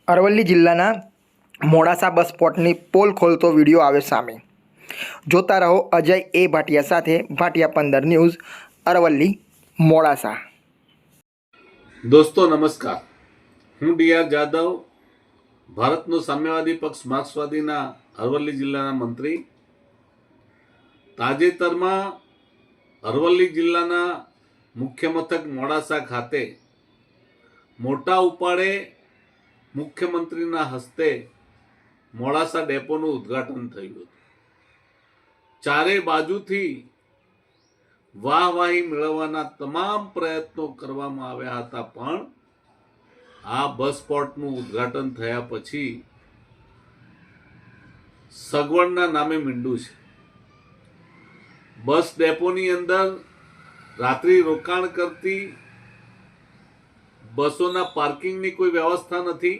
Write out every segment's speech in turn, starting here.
અરવલ્લી જિલ્લાના મોડાસા બસ સ્પોટની pole ખોલતો video આવે સામે। જોતા રહો અજય એ ભાટિયા સાથે, ભાટિયા 15 ન્યૂઝ, અરવલ્લી મોડાસા। દોસ્તો નમસ્કાર, હું ડીઆર જાદવ, ભારતનો સામ્યવાદી પક્ષ માર્ક્સવાદીના અરવલ્લી જિલ્લાના મંત્રી। તાજેતરમાં અરવલ્લી જિલ્લાના મુખ્ય મથક મોડાસા ખાતે મોટા ઉપાડે મુખ્યમંત્રીના હસ્તે મોડાસા ડેપોનું ઉદ્ઘાટન થયું હતું। ચારે બાજુથી વાહવાહી મેળવવાના તમામ પ્રયત્નો કરવામાં આવ્યા હતા, પણ આ બસ સ્પોટનું ઉદ્ઘાટન થયા પછી સગવડના નામે મીંડું છે। બસ ડેપોની અંદર રાત્રિ રોકાણ કરતી બસોના પાર્કિંગની કોઈ વ્યવસ્થા નથી।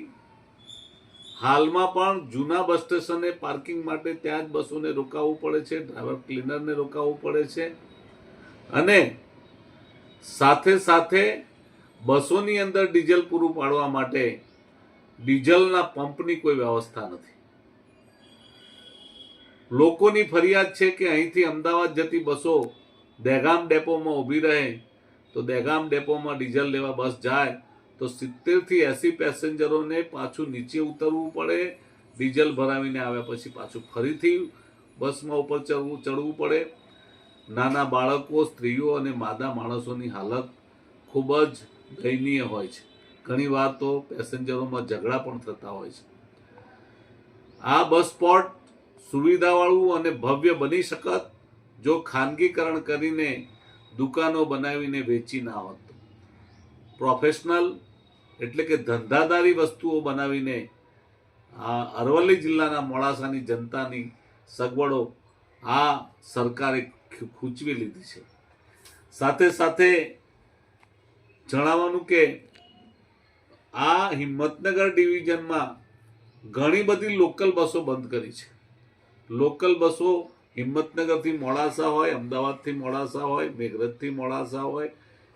હાલમાં પણ જૂના બસ સ્ટેશને પાર્કિંગ માટે ત્યાં જ બસોને રોકાવવું પડે છે, ડ્રાઈવર ક્લીનરને રોકાવવું પડે છે, અને સાથે સાથે બસોની અંદર ડીઝલ પૂરું પાડવા માટે ડીઝલના પંપની કોઈ વ્યવસ્થા નથી। લોકોની ફરિયાદ છે કે અહીંથી અમદાવાદ જતી બસો દહેગામ ડેપોમાં ઊભી રહે તો દહેગામ ડેપોમાં ડીઝલ લેવા બસ જાય તો 70 થી 80 પેસેન્જરોને પાછું નીચે ઉતરવું પડે, ડીઝલ ભરાવીને આવ્યા પછી પાછું ફરીથી બસમાં ઉપર ચડવું પડે। નાના બાળકો, સ્ત્રીઓ અને માદા માણસોની હાલત ખૂબ જ દયનીય હોય છે। ઘણીવાર તો પેસેન્જરોમાં ઝઘડા પણ થતા હોય છે। આ બસ સ્પોટ સુવિધાવાળું અને ભવ્ય બની શકત જો ખાનગીકરણ કરીને દુકાનો બનાવીને વેચી ના હોત। પ્રોફેશનલ એટલે કે ધંધાદારી વસ્તુઓ બનાવીને આ અરવલ્લી જિલ્લાના મોડાસાની જનતાની સગવડો આ સરકારે ખૂંચવી લીધી છે। સાથે સાથે જણાવવાનું કે આ હિંમતનગર ડિવિઝનમાં ઘણી બધી લોકલ બસો બંધ કરી છે। લોકલ બસો હિંમતનગરથી મોડાસા હોય, અમદાવાદથી મોડાસા હોય, મેઘરજથી મોડાસા હોય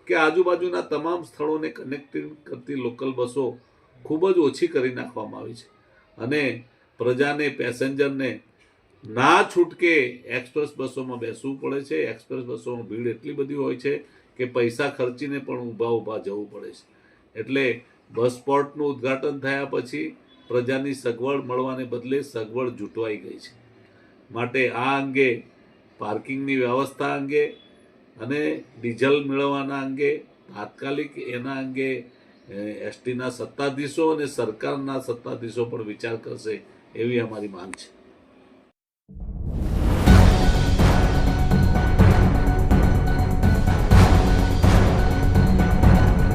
કે આજુબાજુના તમામ સ્થળોને કનેક્ટિંગ કરતી લોકલ બસો ખૂબ જ ઓછી કરી નાખવામાં આવી છે, અને પ્રજાને, પેસેન્જરને ના છૂટકે એક્સપ્રેસ બસોમાં બેસવું પડે છે। એક્સપ્રેસ બસોમાં ભીડ એટલી બધી હોય છે કે પૈસા ખર્ચીને પણ ઊભા જવું પડે છે। એટલે બસ સ્પોટનું ઉદ્ઘાટન થયા પછી પ્રજાની સગવડ મળવાને બદલે સગવડ જૂટવાઈ ગઈ છે। માટે આ અંગે, પાર્કિંગની વ્યવસ્થા અંગે અને ડીઝલ મેળવવાના અંગે તાત્કાલિક એના અંગે એસટીના સત્તાધીશો અને સરકારના સત્તાધીશો પણ વિચાર કરશે એવી અમારી માંગ છે।